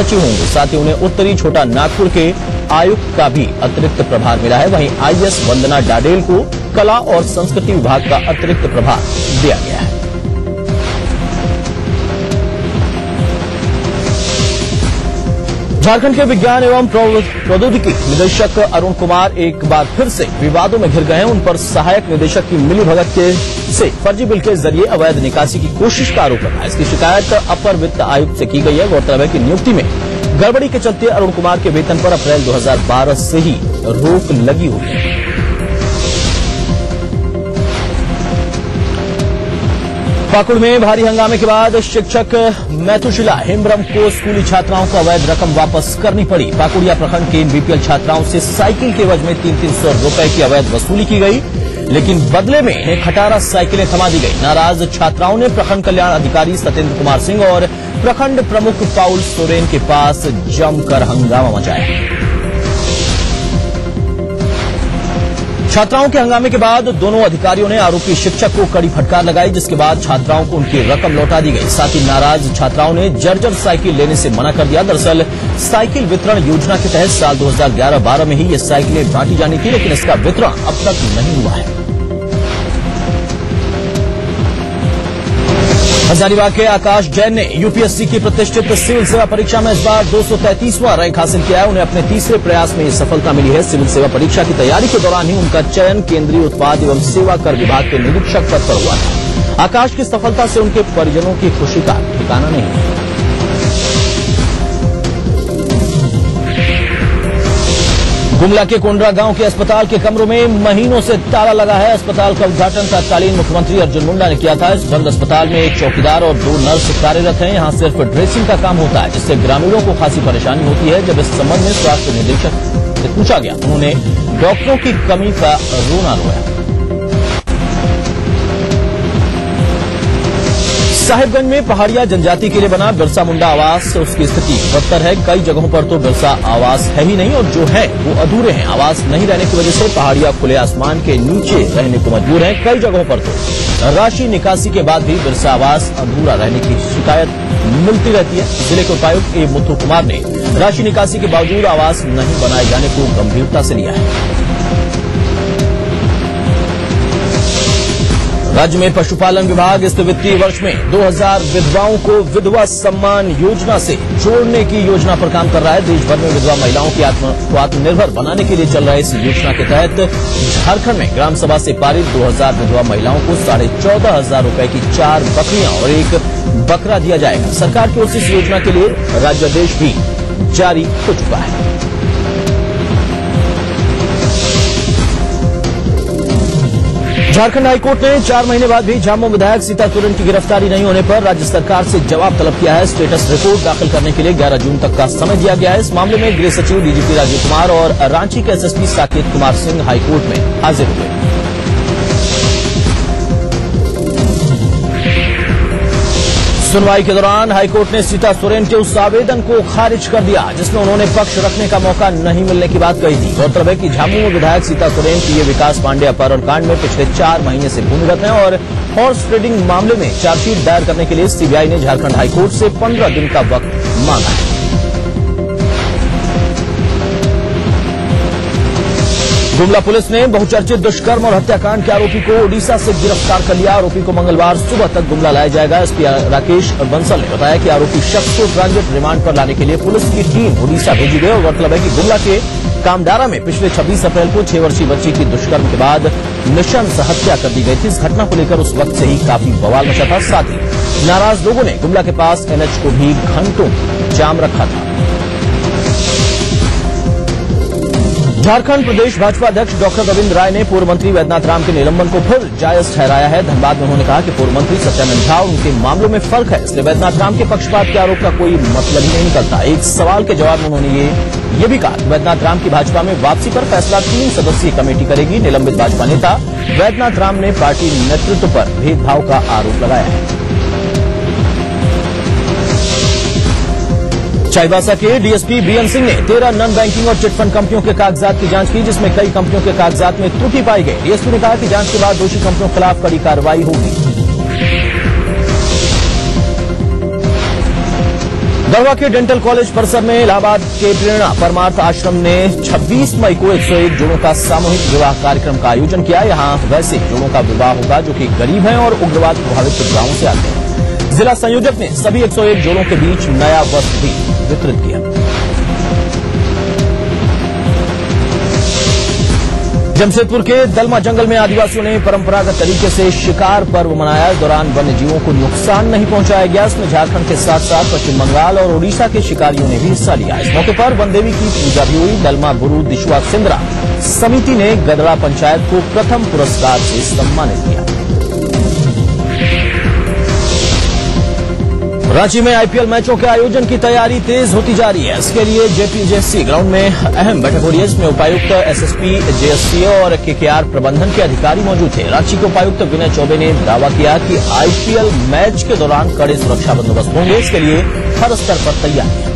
सचिव होंगे। साथ ही उन्हें उत्तरी छोटा नागपुर के आयुक्त का भी अतिरिक्त प्रभार मिला है। वहीं आईएएस वंदना डाडेल को कला और संस्कृति विभाग का अतिरिक्त प्रभार दिया गया है। झारखंड के विज्ञान एवं प्रौद्योगिकी निदेशक अरुण कुमार एक बार फिर से विवादों में घिर गए हैं। उन पर सहायक निदेशक की मिलीभगत से फर्जी बिल के जरिए अवैध निकासी की कोशिश का आरोप लगा। इसकी शिकायत अपर वित्त आयुक्त से की गई है। गौरतलब है कि नियुक्ति में गड़बड़ी के चलते अरुण कुमार के वेतन पर अप्रैल 2012 से ही रोक लगी हुई है। पाकुड़ में भारी हंगामे के बाद शिक्षक मैथुशिला हेम्ब्रम को स्कूली छात्राओं को अवैध रकम वापस करनी पड़ी। पाकुड़िया प्रखंड के इन बीपीएल छात्राओं से साइकिल के एवज में 300 रुपए की अवैध वसूली की गई, लेकिन बदले में इन्हें खटारा साइकिलें थमा दी गई। नाराज छात्राओं ने प्रखंड कल्याण अधिकारी सत्येंद्र कुमार सिंह और प्रखंड प्रमुख पाउल सोरेन के पास जमकर हंगामा मचाया। छात्राओं के हंगामे के बाद दोनों अधिकारियों ने आरोपी शिक्षक को कड़ी फटकार लगाई, जिसके बाद छात्राओं को उनकी रकम लौटा दी गई। साथ ही नाराज छात्राओं ने जर्जर साइकिल लेने से मना कर दिया। दरअसल साइकिल वितरण योजना के तहत साल 2011-12 में ही ये साइकिलें बांटी जानी थी, लेकिन इसका वितरण अब तक नहीं हुआ है। हजारीबाग के आकाश जैन ने यूपीएससी की प्रतिष्ठित सिविल सेवा परीक्षा में इस बार 233वां रैंक हासिल किया है। उन्हें अपने तीसरे प्रयास में ये सफलता मिली है। सिविल सेवा परीक्षा की तैयारी के दौरान ही उनका चयन केंद्रीय उत्पाद एवं सेवा कर विभाग के निरीक्षक पद पर हुआ था। आकाश की सफलता से उनके परिजनों की खुशी का ठिकाना नहीं है। गुमला के कोंडरा गांव के अस्पताल के कमरों में महीनों से ताला लगा है। अस्पताल का उद्घाटन तत्कालीन मुख्यमंत्री अर्जुन मुंडा ने किया था। इस बंद अस्पताल में एक चौकीदार और 2 नर्स कार्यरत हैं। यहां सिर्फ ड्रेसिंग का काम होता है, जिससे ग्रामीणों को खासी परेशानी होती है। जब इस संबंध में स्वास्थ्य निदेशक से पूछा गया, उन्होंने डॉक्टरों की कमी का रोना रोया। साहिबगंज में पहाड़िया जनजाति के लिए बना बिरसा मुंडा आवास, उसकी स्थिति बदतर है। कई जगहों पर तो बिरसा आवास है ही नहीं और जो है वो अधूरे हैं। आवास नहीं रहने की वजह से पहाड़िया खुले आसमान के नीचे रहने को मजबूर है। कई जगहों पर तो राशि निकासी के बाद भी बिरसा आवास अधूरा रहने की शिकायत मिलती रहती है। जिले के उपायुक्त ए मुथु कुमार ने राशि निकासी के बावजूद आवास नहीं बनाए जाने को गंभीरता से लिया है। राज्य में पशुपालन विभाग इस वित्तीय वर्ष में 2000 विधवाओं को विधवा सम्मान योजना से जोड़ने की योजना पर काम कर रहा है। देश भर में विधवा महिलाओं की आत्मनिर्भर बनाने के लिए चल रहे इस योजना के तहत झारखंड में ग्राम सभा से पारित 2000 विधवा महिलाओं को 14,500 रुपए की 4 बकरियां और 1 बकरा दिया जाएगा। सरकार की ओर से इस योजना के लिए राज्यादेश भी जारी हो चुका है। झारखंड हाईकोर्ट ने 4 महीने बाद भी झामुमो विधायक सीता सोरेन की गिरफ्तारी नहीं होने पर राज्य सरकार से जवाब तलब किया है। स्टेटस रिपोर्ट दाखिल करने के लिए 11 जून तक का समय दिया गया है। इस मामले में गृह सचिव डीजीपी राजीव कुमार और रांची के एसएसपी साकेत कुमार सिंह हाईकोर्ट में हाजिर हुए। सुनवाई के दौरान हाईकोर्ट ने सीता सोरेन के उस आवेदन को खारिज कर दिया जिसमें उन्होंने पक्ष रखने का मौका नहीं मिलने की बात कही थी। गौरतलब है कि झामुमो विधायक सीता सोरेन की विकास पांडे अपहरण कांड में पिछले 4 महीने से भूमिगत हैं और हॉर्स ट्रेडिंग मामले में चार्जशीट दायर करने के लिए सीबीआई ने झारखंड हाईकोर्ट से 15 दिन का वक्त मांगा है। गुमला पुलिस ने बहुचर्चित दुष्कर्म और हत्याकांड के आरोपी को ओडिशा से गिरफ्तार कर लिया। आरोपी को मंगलवार सुबह तक गुमला लाया जाएगा। एसपी राकेश बंसल ने बताया कि आरोपी शख्स को ट्रांजिट रिमांड पर लाने के लिए पुलिस की टीम ओडिशा भेजी गई। और गौरतलब है कि गुमला के कामडारा में पिछले 26 अप्रैल को 6 वर्षीय बच्ची की दुष्कर्म के बाद नृशंस हत्या कर दी गई थी। इस घटना को लेकर उस वक्त से ही काफी बवाल मचा था। साथ ही नाराज लोगों ने गुमला के पास एनएच को भी घंटों जाम रखा था। झारखंड प्रदेश भाजपा अध्यक्ष डॉक्टर रविंद्र राय ने पूर्व मंत्री वैद्यनाथ राम के निलंबन को फिर जायज ठहराया है। धनबाद में उन्होंने कहा कि पूर्व मंत्री सत्यानंद झा उनके मामलों में फर्क है, इसलिए वैद्यनाथ राम के पक्षपात के आरोप का कोई मतलब ही नहीं निकलता। एक सवाल के जवाब में उन्होंने ये भी कहा कि वैद्यनाथ राम की भाजपा में वापसी पर फैसला 3 सदस्यीय कमेटी करेगी। निलंबित भाजपा नेता वैद्यनाथ राम ने पार्टी नेतृत्व पर भेदभाव का आरोप लगाया है। चाईबासा के डीएसपी बीएन सिंह ने 13 नॉन बैंकिंग और चिटफंड कंपनियों के कागजात की जांच की, जिसमें कई कंपनियों के कागजात में त्रुटि पाई गई। डीएसपी ने कहा कि जांच के बाद दोषी कंपनियों के खिलाफ कड़ी कार्रवाई होगी। गढ़वा के डेंटल कॉलेज परिसर में इलाहाबाद के प्रेरणा परमार्थ आश्रम ने 26 मई को 101 जोड़ों का सामूहिक विवाह कार्यक्रम का आयोजन किया। यहां वैसे जोड़ों का विवाह होगा जो कि गरीब हैं और उग्रवाद प्रभावित गांवों से आते हैं। जिला संयोजक ने सभी 101 जोड़ों के बीच नया वस्त्र भी वितरित किया। जमशेदपुर के दलमा जंगल में आदिवासियों ने परंपरागत तरीके से शिकार पर्व मनाया। इस दौरान वन्य जीवों को नुकसान नहीं पहुंचाया गया। इसमें झारखंड के साथ साथ पश्चिम बंगाल और ओडिशा के शिकारियों ने भी हिस्सा लिया। इस मौके पर वनदेवी की पूजा भी हुई। दलमा बुरु दिशुआ सिंद्रा समिति ने गदड़ा पंचायत को प्रथम पुरस्कार से सम्मानित किया। रांची में आईपीएल मैचों के आयोजन की तैयारी तेज होती जा रही है। इसके लिए जेपीजेएससी ग्राउंड में अहम बैठक हो रही है। इसमें उपायुक्त एसएसपी जेएससीओ और केकेआर प्रबंधन के अधिकारी मौजूद थे। रांची के उपायुक्त विनय चौबे ने दावा किया कि आईपीएल मैच के दौरान कड़े सुरक्षा बंदोबस्त होंगे। इसके लिए हर स्तर पर तैयारी है।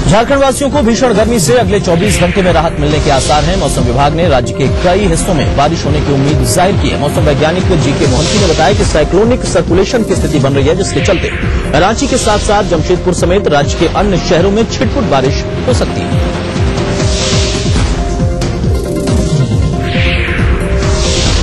झारखंड वासियों को भीषण गर्मी से अगले 24 घंटे में राहत मिलने के आसार हैं। मौसम विभाग ने राज्य के कई हिस्सों में बारिश होने की उम्मीद जाहिर की है। मौसम वैज्ञानिक जीके मोहंती ने बताया कि साइक्लोनिक सर्कुलेशन की स्थिति बन रही है, जिसके चलते रांची के साथ साथ जमशेदपुर समेत राज्य के अन्य शहरों में छिटपुट बारिश हो सकती है।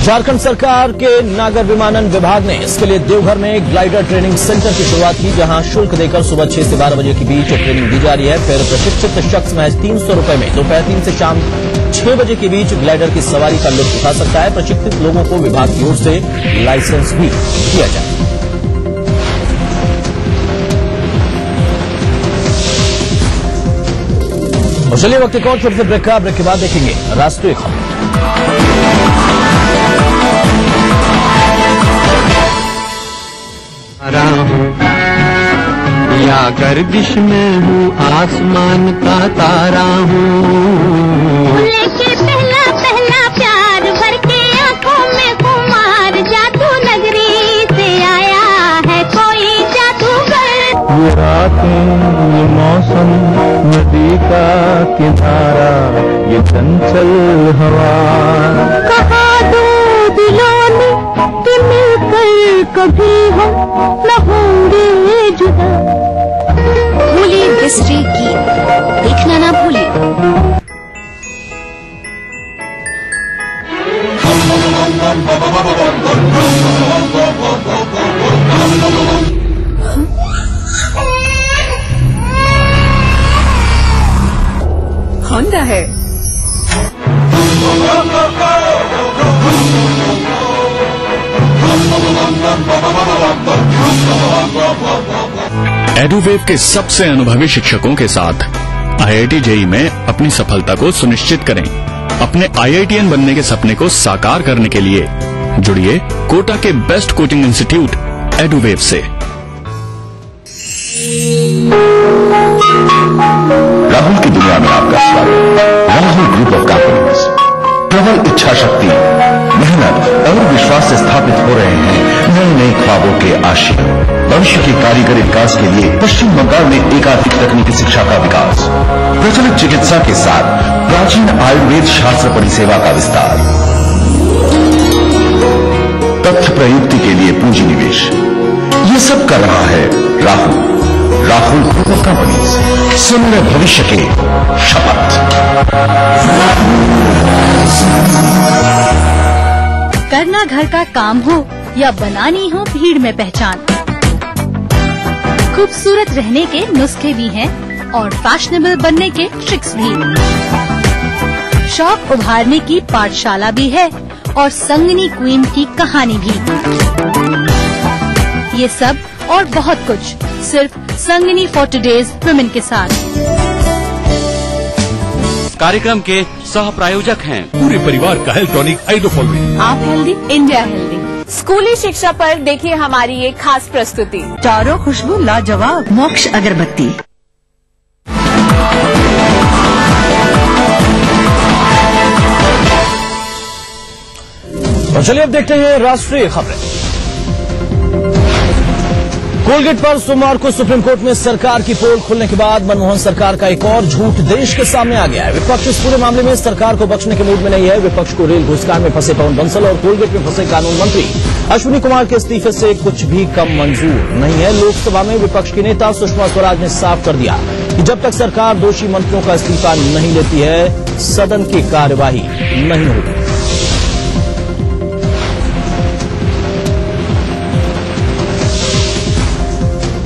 झारखंड सरकार के नागर विमानन विभाग ने इसके लिए देवघर में ग्लाइडर ट्रेनिंग सेंटर की शुरुआत की, जहां शुल्क देकर सुबह 6 से 12 बजे के बीच ट्रेनिंग दी जा रही है। फिर प्रशिक्षित शख्स महज 300 रुपए में दोपहर 3 से शाम 6 बजे के बीच ग्लाइडर की सवारी का लुत्फ उठा सकता है। प्रशिक्षित लोगों को विभाग की ओर से लाइसेंस भी दिया जाए। और चलिए वक्त एक और छोटे से ब्रेक का। ब्रेक के बाद देखेंगे राष्ट्रीय खबर। या गर्दिश में हूँ आसमान का तारा हूँ। लेके पहला पहला प्यार भर के आंखों में खुमार, जादू नगरी से आया है कोई जादूगर। ये रातें, ये मौसम, नदी का किनारा, ये चंचल हवा। कहा दो दिलों ने कि मिलकर कभी हम न होंगे जुदा। भूलिए बिसरी गीत देखना ना भूलिए। होंडा है। एडुवेव के सबसे अनुभवी शिक्षकों के साथ आईआईटी जेईई में अपनी सफलता को सुनिश्चित करें। अपने आईआईटीएन बनने के सपने को साकार करने के लिए जुड़िए कोटा के बेस्ट कोचिंग इंस्टीट्यूट एडुवेव से। राहुल की दुनिया में आपका स्वागत। राहुल ग्रुप ऑफ कंपनीज प्रबल इच्छा शक्ति, मेहनत और विश्वास से स्थापित हो रहे हैं नए नए ख्वाबों के आशिक। भविष्य के कारीगरी विकास के लिए पश्चिम बंगाल में एकाधिक तकनीकी शिक्षा का विकास, प्रचलित चिकित्सा के साथ प्राचीन आयुर्वेद शास्त्र परिसेवा का विस्तार, तथ्य प्रयुक्ति के लिए पूंजी निवेश, ये सब कर रहा है राहुल ग्रुप ऑफ कंपनीज। सुंदर भविष्य के शपथ। करना घर का काम हो या बनानी हो भीड़ में पहचान, खूबसूरत रहने के नुस्खे भी हैं और फैशनेबल बनने के ट्रिक्स भी। शौक उभारने की पाठशाला भी है और संगनी क्वीन की कहानी भी। ये सब और बहुत कुछ सिर्फ संगनी फॉर टुडेज वुमेन के साथ। कार्यक्रम के सह प्रायोजक हैं पूरे परिवार का हेल्थ टॉनिक आइडोफॉल। आप हेल्दी, इंडिया हेल्दी। स्कूली शिक्षा पर देखिए हमारी ये खास प्रस्तुति। चारों खुशबू लाजवाब मोक्ष अगरबत्ती। और चलिए अब देखते हैं राष्ट्रीय खबरें। कोलगेट पर सोमवार को सुप्रीम कोर्ट में सरकार की पोल खुलने के बाद मनमोहन सरकार का एक और झूठ देश के सामने आ गया है। विपक्ष इस पूरे मामले में सरकार को बख्शने के मूड में नहीं है। विपक्ष को रेल घुसकांड में फंसे पवन बंसल और कोलगेट में फंसे कानून मंत्री अश्विनी कुमार के इस्तीफे से कुछ भी कम मंजूर नहीं है। लोकसभा में विपक्ष की नेता सुषमा स्वराज ने साफ कर दिया कि जब तक सरकार दोषी मंत्रियों का इस्तीफा नहीं लेती है, सदन की कार्यवाही नहीं होगी।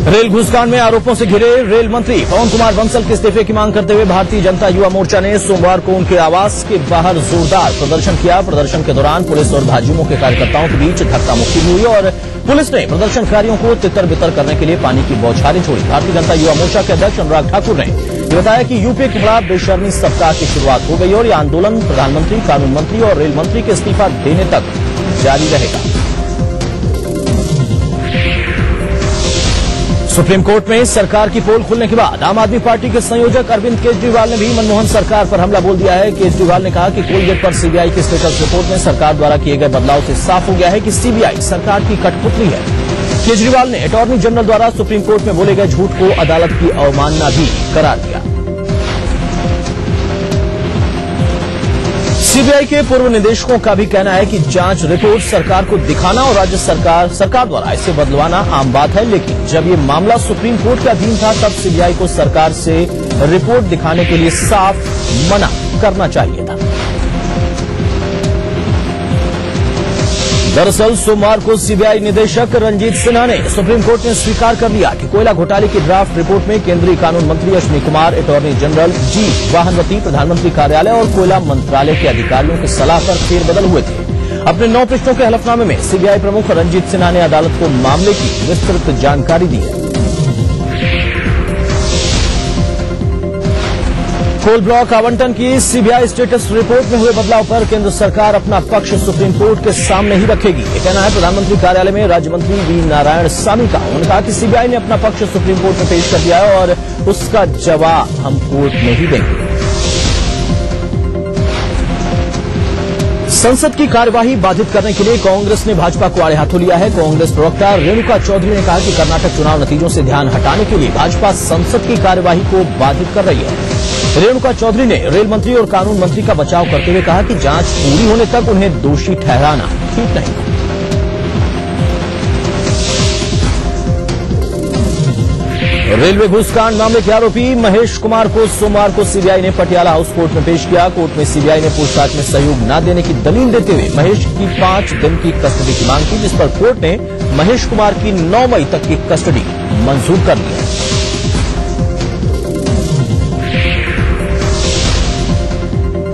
रेल घूसकांड में आरोपों से घिरे रेल मंत्री पवन कुमार बंसल के इस्तीफे की मांग करते हुए भारतीय जनता युवा मोर्चा ने सोमवार को उनके आवास के बाहर जोरदार प्रदर्शन किया। प्रदर्शन के दौरान पुलिस और भाजयुमो के कार्यकर्ताओं के बीच धक्का मुक्की हुई और पुलिस ने प्रदर्शनकारियों को तितर बितर करने के लिए पानी की बौछारें छोड़ी। भारतीय जनता युवा मोर्चा के अध्यक्ष अनुराग ठाकुर ने बताया कि यूपीए के खिलाफ बेशर्मी सप्ताह की शुरुआत हो गई और यह आंदोलन प्रधानमंत्री, कानून मंत्री और रेल मंत्री के इस्तीफा देने तक जारी रहेगा। सुप्रीम कोर्ट में सरकार की पोल खुलने के बाद आम आदमी पार्टी के संयोजक अरविंद केजरीवाल ने भी मनमोहन सरकार पर हमला बोल दिया है। केजरीवाल ने कहा कि कोलगेट पर सीबीआई की स्टेटस रिपोर्ट में सरकार द्वारा किए गए बदलाव से साफ हो गया है कि सीबीआई सरकार की कठपुतली है। केजरीवाल ने अटॉर्नी जनरल द्वारा सुप्रीम कोर्ट में बोले गए झूठ को अदालत की अवमानना भी करार दिया। सीबीआई के पूर्व निदेशकों का भी कहना है कि जांच रिपोर्ट सरकार को दिखाना और राज्य सरकार द्वारा इसे बदलवाना आम बात है, लेकिन जब ये मामला सुप्रीम कोर्ट के अधीन था तब सीबीआई को सरकार से रिपोर्ट दिखाने के लिए साफ मना करना चाहिए था। दरअसल सोमवार को सीबीआई निदेशक रंजीत सिन्हा ने सुप्रीम कोर्ट में स्वीकार कर लिया कि कोयला घोटाले की ड्राफ्ट रिपोर्ट में केंद्रीय कानून मंत्री अश्विनी कुमार, अटॉर्नी जनरल जी वाहनवती, प्रधानमंत्री कार्यालय और कोयला मंत्रालय के अधिकारियों की सलाह पर फेरबदल हुए थे। अपने 9 पृष्ठों के हलफनामे में सीबीआई प्रमुख रंजीत सिन्हा ने अदालत को मामले की विस्तृत जानकारी दी है। कोल ब्लॉक आवंटन की सीबीआई स्टेटस रिपोर्ट में हुए बदलाव पर केंद्र सरकार अपना पक्ष सुप्रीम कोर्ट के सामने ही रखेगी। ये कहना है प्रधानमंत्री कार्यालय में राज्य मंत्री वी नारायण सामी का। उन्होंने कहा कि सीबीआई ने अपना पक्ष सुप्रीम कोर्ट में पेश कर दिया है और उसका जवाब हम कोर्ट में ही देंगे। संसद की कार्यवाही बाधित करने के लिए कांग्रेस ने भाजपा को आड़े हाथों लिया है। कांग्रेस प्रवक्ता रेणुका चौधरी ने कहा कि कर्नाटक चुनाव नतीजों से ध्यान हटाने के लिए भाजपा संसद की कार्यवाही को बाधित कर रही है। रेणुका चौधरी ने रेल मंत्री और कानून मंत्री का बचाव करते हुए कहा कि जांच पूरी होने तक उन्हें दोषी ठहराना ठीक नहीं। रेलवे घूसकांड मामले के आरोपी महेश कुमार को सोमवार को सीबीआई ने पटियाला हाउस कोर्ट में पेश किया। कोर्ट में सीबीआई ने पूछताछ में सहयोग न देने की दलील देते हुए महेश की 5 दिन की कस्टडी की मांग की, जिस पर कोर्ट ने महेश कुमार की 9 मई तक की कस्टडी मंजूर कर ली है।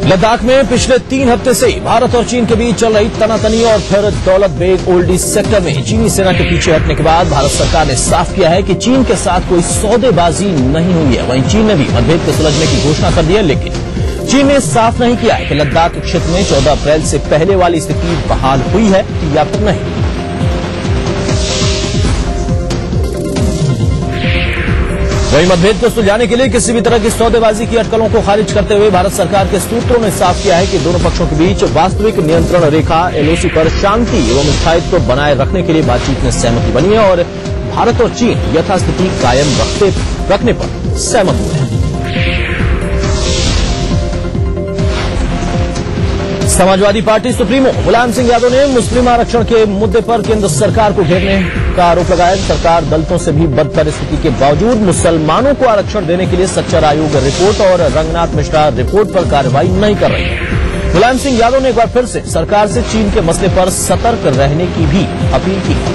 लद्दाख में पिछले 3 हफ्ते से भारत और चीन के बीच चल रही तनातनी और फिर दौलत बेग ओल्डी सेक्टर में चीनी सेना के पीछे हटने के बाद भारत सरकार ने साफ किया है कि चीन के साथ कोई सौदेबाजी नहीं हुई है। वहीं चीन ने भी मतभेद के सुलझने की घोषणा कर दी है, लेकिन चीन ने साफ नहीं किया है कि लद्दाख क्षेत्र में 14 अप्रैल से पहले वाली स्थिति बहाल हुई है या फिर नहीं। वहीं मतभेद को सुलझाने के लिए किसी भी तरह की सौदेबाजी की अटकलों को खारिज करते हुए भारत सरकार के सूत्रों ने साफ किया है कि दोनों पक्षों के बीच वास्तविक नियंत्रण रेखा एलओसी पर शांति एवं स्थायित्व बनाए रखने के लिए बातचीत में सहमति बनी है और भारत और चीन यथास्थिति कायम रखने पर सहमत हुए हैं। समाजवादी पार्टी सुप्रीमो मुलायम सिंह यादव ने मुस्लिम आरक्षण के मुद्दे पर केंद्र सरकार को घेरने का आरोप लगाया। सरकार दलितों से भी बदतर स्थिति के बावजूद मुसलमानों को आरक्षण देने के लिए सच्चर आयोग रिपोर्ट और रंगनाथ मिश्रा रिपोर्ट पर कार्रवाई नहीं कर रही है। मुलायम सिंह यादव ने एक बार फिर से सरकार से चीन के मसले पर सतर्क रहने की भी अपील की है।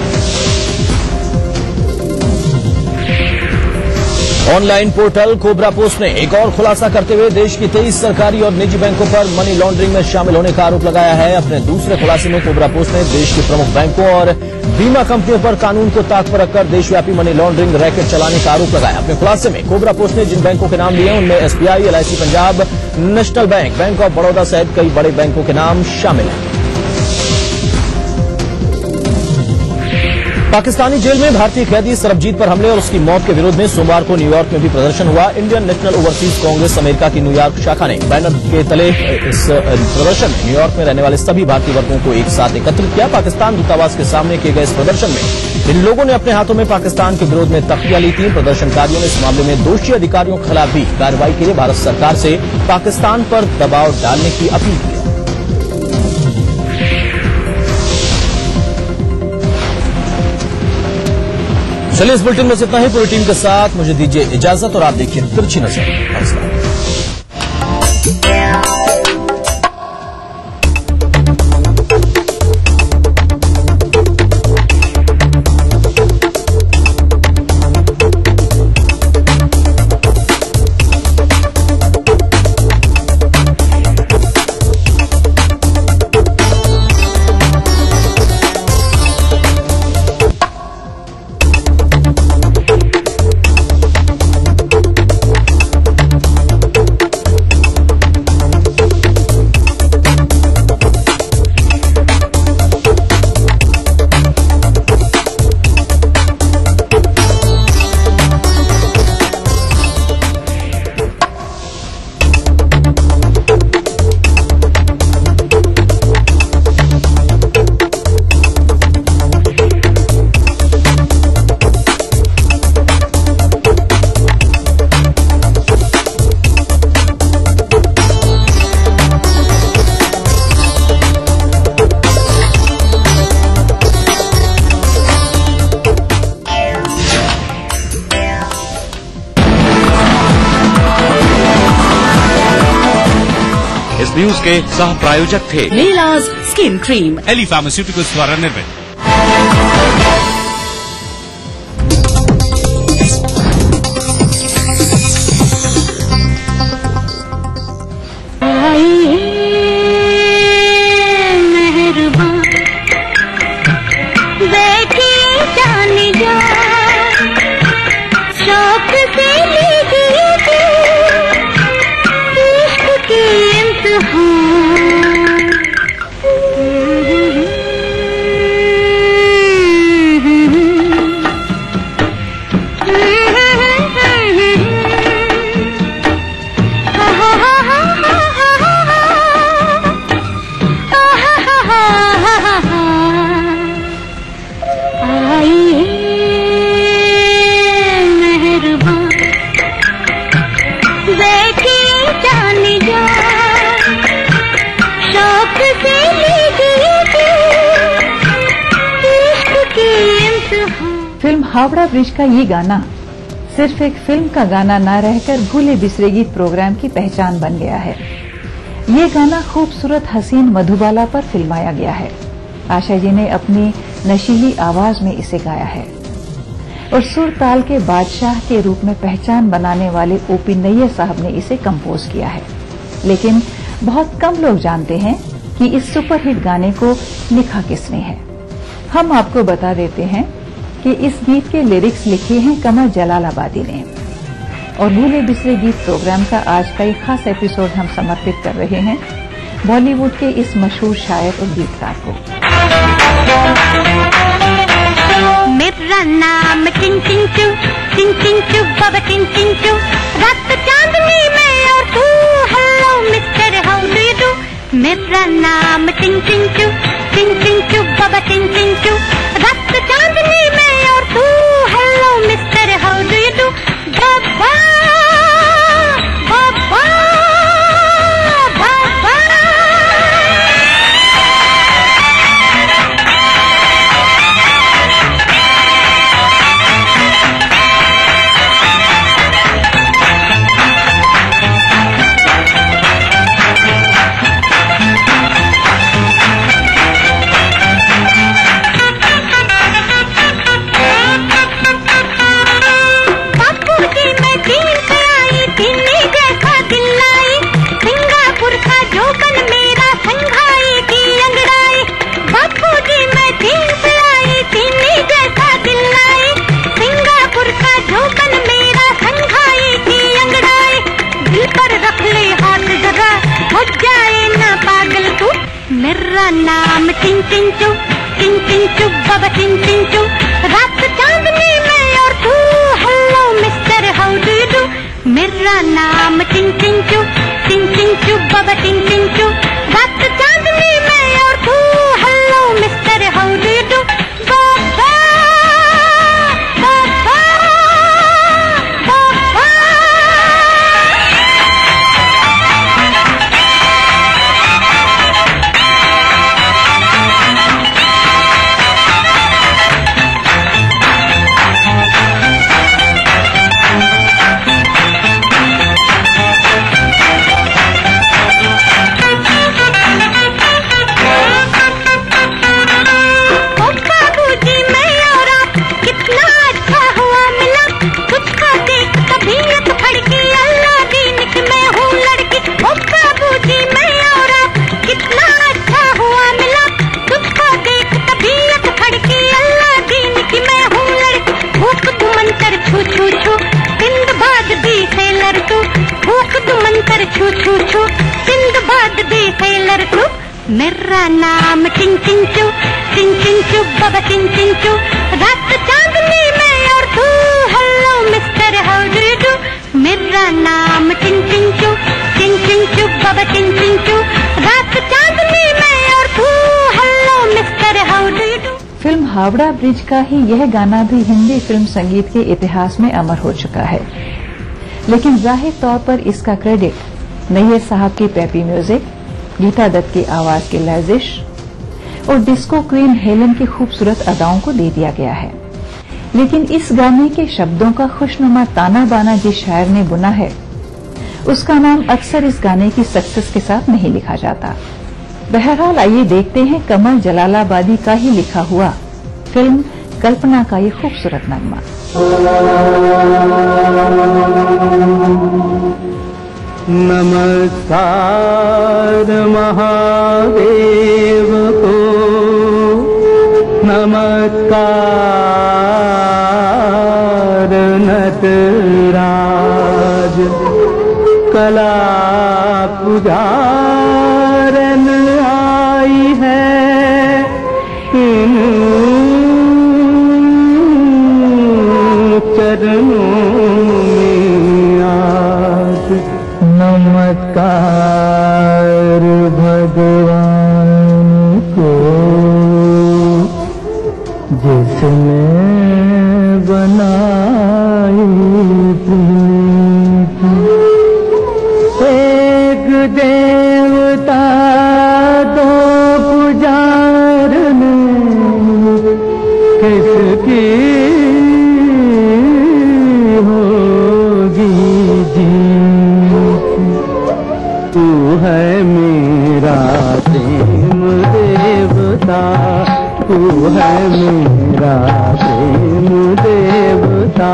ऑनलाइन पोर्टल कोबरा पोस्ट ने एक और खुलासा करते हुए देश की 23 सरकारी और निजी बैंकों पर मनी लॉन्ड्रिंग में शामिल होने का आरोप लगाया है। अपने दूसरे खुलासे में कोबरा पोस्ट ने देश के प्रमुख बैंकों और बीमा कंपनियों पर कानून को ताक पर रखकर देशव्यापी मनी लॉन्ड्रिंग रैकेट चलाने का आरोप लगाया। अपने खुलासे में कोबरा पोस्ट ने जिन बैंकों के नाम लिए उनमें SBI, LIC Punjab, national bank, bank of Baroda सहित कई बड़े बैंकों के नाम शामिल हैं। पाकिस्तानी जेल में भारतीय कैदी सरबजीत पर हमले और उसकी मौत के विरोध में सोमवार को न्यूयॉर्क में भी प्रदर्शन हुआ। Indian national overseas Congress America की न्यूयॉर्क शाखा ने बैनर के तले इस प्रदर्शन में न्यूयॉर्क में रहने वाले सभी भारतीय वर्गों को एक साथ एकत्रित किया। पाकिस्तान दूतावास के सामने किए गए इस प्रदर्शन में इन लोगों ने अपने हाथों में पाकिस्तान के विरोध में तख्तियां ली थी। प्रदर्शनकारियों ने इस मामले में दोषी अधिकारियों के खिलाफ भी कार्रवाई के लिए भारत सरकार से पाकिस्तान पर दबाव डालने की अपील की। चलिए इस बुलेटिन में से इतना ही। पूरी टीम के साथ मुझे दीजिए इजाजत और आप देखिए तिरछी नजर। नमस्कार। इस न्यूज के सह प्रायोजक थे लीलाज स्किन क्रीम, एली फार्मास्यूटिकल्स द्वारा निर्मित। फिल्म हावड़ा ब्रिज का ये गाना सिर्फ एक फिल्म का गाना न रहकर भूले बिसरे गीत प्रोग्राम की पहचान बन गया है। ये गाना खूबसूरत हसीन मधुबाला पर फिल्माया गया है। आशा जी ने अपनी नशीली आवाज में इसे गाया है और सुर ताल के बादशाह के रूप में पहचान बनाने वाले ओपी नैयर साहब ने इसे कंपोज किया है। लेकिन बहुत कम लोग जानते हैं कि इस सुपरहिट गाने को लिखा किसने है। हम आपको बता देते हैं कि इस गीत के लिरिक्स लिखे हैं कमर जलालाबादी ने। और भूले बिसरे गीत प्रोग्राम का आज का एक खास एपिसोड हम समर्पित कर रहे हैं बॉलीवुड के इस मशहूर शायर और गीतकार को। मेरा नाम टिंग टिंग चू बाबा टिंग टिंग चू, रात चांदनी में और तू, hello mister how do you do. मेरा नाम टिंग टिंग चू बाबा टिंग टिंग चू, रात चांदनी में और तू, hello mister how do you do. बाबा बाबा बाबा मेरा नाम चिंचिंचू चिंचिंचू बाबा चिंचिंचू रात चांदनी में और तू hello mister how do you do मेरा नाम चिंचिंचू चिंचिंचू बाबा चिंचिंचू रात चांदनी में और तू hello mister how do you do. Film Howrah bridge का ही यह गाना भी हिंदी फिल्म संगीत के इतिहास में अमर हो चुका है, लेकिन जाहिर तौर पर इसका क्रेडिट नैयर साहब की पेपी म्यूजिक, गीता दत्त की आवाज की लर्जिश और डिस्को क्वीन हेलन की खूबसूरत अदाओं को दे दिया गया है। लेकिन इस गाने के शब्दों का खुशनुमा ताना बाना जिस शायर ने बुना है, उसका नाम अक्सर इस गाने की सक्सेस के साथ नहीं लिखा जाता। बहरहाल आइए देखते हैं कमल जलालाबादी का ही लिखा हुआ फिल्म कल्पना का ये खूबसूरत नगमा। नमस्कार महादेव को, नमस्कार नटराज, कला पुजारन आई है इन चरणों में आज। नमस्कार भगवान को जिसने बनाई प्रीति, एक देवता दो पुजारन किसकी होगी जीत। तू है मेरा प्रेम देवता, तू है मेरा प्रेम देवता,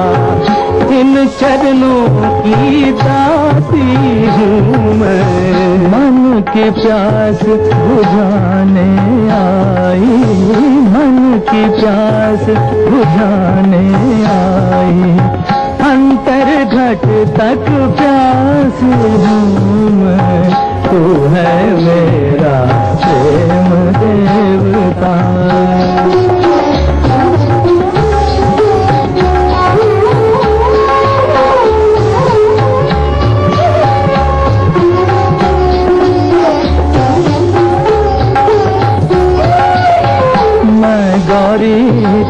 इन चरणों की दासी हूँ मैं। मन की प्यास बुझाने आई, मन की प्यास बुझाने आई, अंतर घट तक प्यास हूँ मैं। तू है मेरा प्रेम देवता। मैं गौरी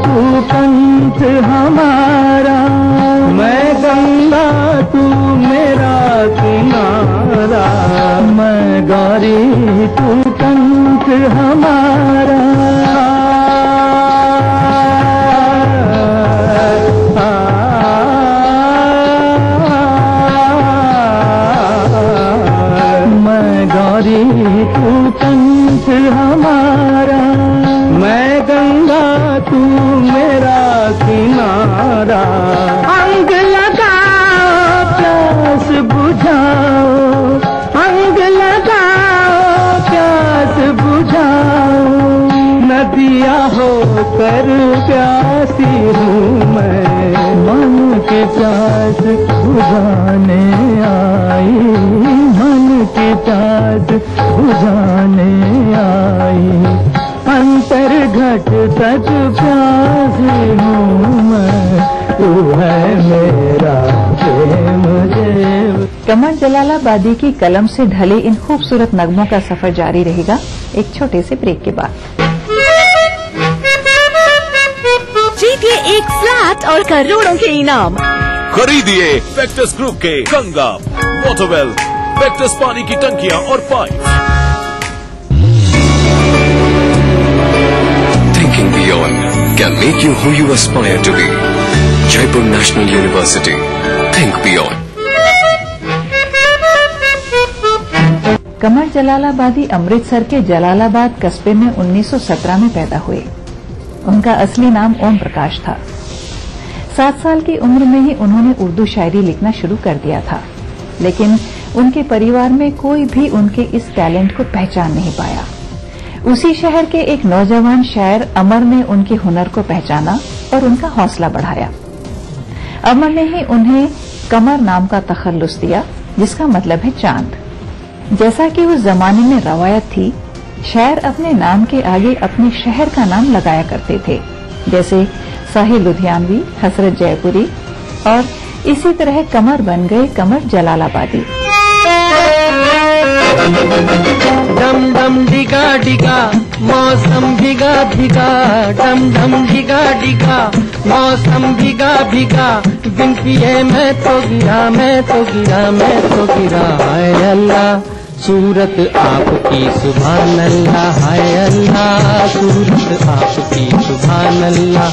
तू कंठ हमारा, मैं गंगा तू मेरा किनारा। मैं गौरी तू कंठ हमारा, मैं गौरी तू कंठ हमारा, मैं गंगा तू मेरा किनारा। अंग लगाओ प्यास बुझाओ, अंग लगाओ प्यास बुझाओ, नदिया होकर प्यासी हूँ मैं। मन की प्यास बुझाने आई, मन की प्यास बुझाने आई, अंतर घट तक प्यास हूँ मैं। तू है मेरा प्रेम देव। कमल जलालाबादी की कलम से ढले इन खूबसूरत नगमों का सफर जारी रहेगा एक छोटे से ब्रेक के बाद। जीतिए एक फ्लैट और करोड़ों के इनाम। खरीदिए वेक्टर्स ग्रुप के गंगा, वाटरवेल, वेक्टर्स पानी की टंकियां और pipe. Thinking beyond can make you who you aspire to be. Jaipur National University. Think beyond. कमल जलालाबादी अमृतसर के जलालाबाद कस्बे में 1917 में पैदा हुए। उनका असली नाम ओम प्रकाश था। 7 साल की उम्र में ही उन्होंने उर्दू शायरी लिखना शुरू कर दिया था, लेकिन उनके परिवार में कोई भी उनके इस टैलेंट को पहचान नहीं पाया। उसी शहर के एक नौजवान शायर अमर ने उनके हुनर को पहचाना और उनका हौसला बढ़ाया। अमर ने ही उन्हें कमर नाम का तखल्लुस दिया, जिसका मतलब है चांद। जैसा कि उस जमाने में रवायत थी शायर अपने नाम के आगे अपने शहर का नाम लगाया करते थे, जैसे साहिल लुधियानवी, हसरत जयपुरी, और इसी तरह कमर बन गए कमर जलालाबादी। डम डम डिगा डिगा मौसम भिगा भिगा, डम डम डिगा डिगा मौसम भिगा भिगा, बिन पिए मैं तो गिरा, मैं तो गिरा, मैं तो गिरा। हाय अल्लाह सूरत आपकी सुभान अल्लाह, हाय अल्लाह सूरत आपकी सुभान अल्लाह।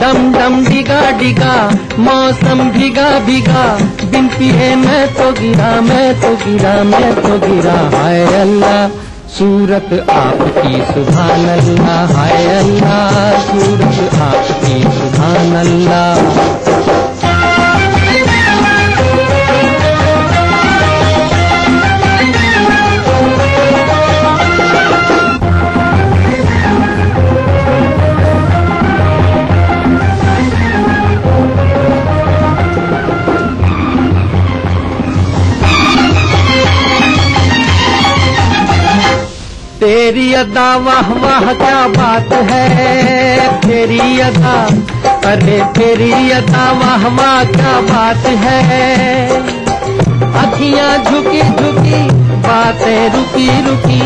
डम डम डिगा डिगा मौसम भिगा भिगा, बिन पिए मैं तो गिरा, मैं तो गिरा, मैं तो गिरा। हाय अल्लाह सूरत आपकी सुभान अल्लाह, हाय अल्लाह सूरत आपकी सुभान अल्लाह। तेरी अदा वाह वाह क्या बात है, तेरी अदा, अरे तेरी अदा वाह वाह क्या बात है। अखियां झुकी झुकी बातें रुकी रुकी,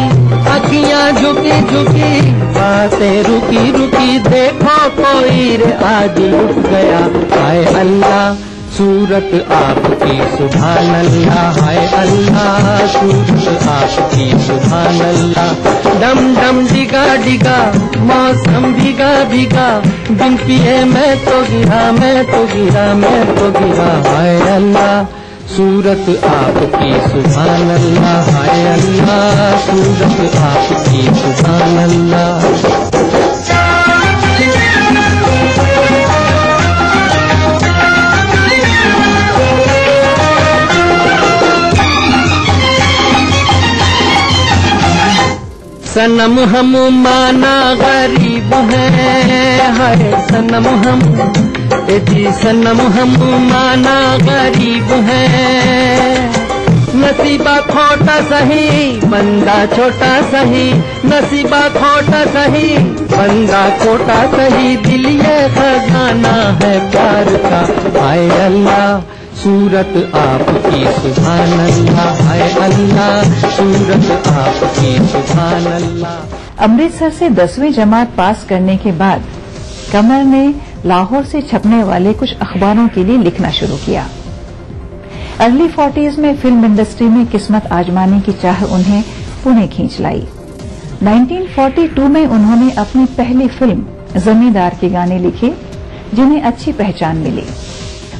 अखियां झुकी झुकी बातें रुकी रुकी, देखो कोई रे आज लुट गया। हाय अल्लाह सूरत आपकी सुभान अल्लाह, हाय अल्लाह सूरत आपकी सुभान अल्लाह। डम डम डिगा डिगा मौसम भिगा भिगा, बिन पिए मैं तो गिरा, मैं तो गिरा, मैं तो गिरा। हाय अल्लाह सूरत आपकी सुभान अल्लाह, हाय अल्लाह सूरत आपकी सुभान अल्लाह। सनम हम माना गरीब हैं, हाय सनम हम, जी सनम हम माना गरीब हैं। नसीबा खोटा सही बंदा छोटा सही, नसीबा खोटा सही बंदा खोटा सही, दिल ये खजाना है प्यार का। हाय अल्लाह सूरत आपकी सुभान अल्लाह, हाय अल्लाह सूरत आपकी सुभान अल्लाह। अमृतसर से 10वीं जमात पास करने के बाद कमर ने लाहौर से छपने वाले कुछ अखबारों के लिए लिखना शुरू किया। अर्ली 40s में फिल्म इंडस्ट्री में किस्मत आजमाने की चाह उन्हें पुणे खींच लाई। 1942 में उन्होंने अपनी पहली फिल्म जमींदार के गाने लिखे, जिन्हें अच्छी पहचान मिली,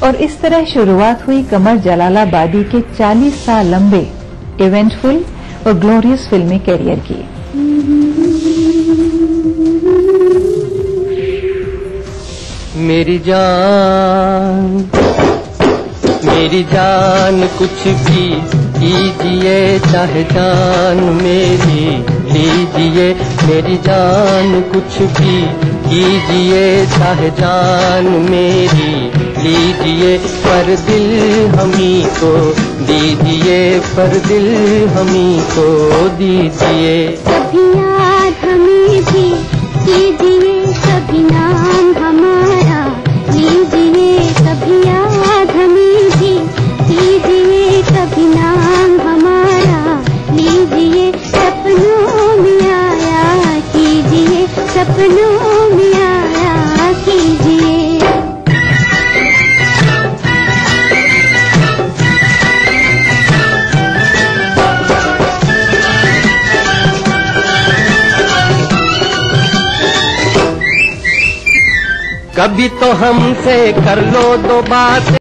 और इस तरह शुरुआत हुई कमर जलालाबादी के 40 साल लंबे इवेंटफुल और ग्लोरियस फिल्मी कैरियर की। मेरी जान कुछ भी कीजिए, चाहे जान मेरी लीजिए। मेरी जान कुछ भी कीजिए, चाहे जान मेरी लीजिए, पर दिल हमी को दीजिए, पर दिल हमी को दीजिए। कभी याद हमें भी कीजिए, कभी नाम हमारा लीजिए, कभी याद हमें भी कीजिए, कभी नाम हमारा लीजिए। सपनों में आया कीजिए, सपनों में आया कीजिए। कभी तो हमसे कर लो दो बात।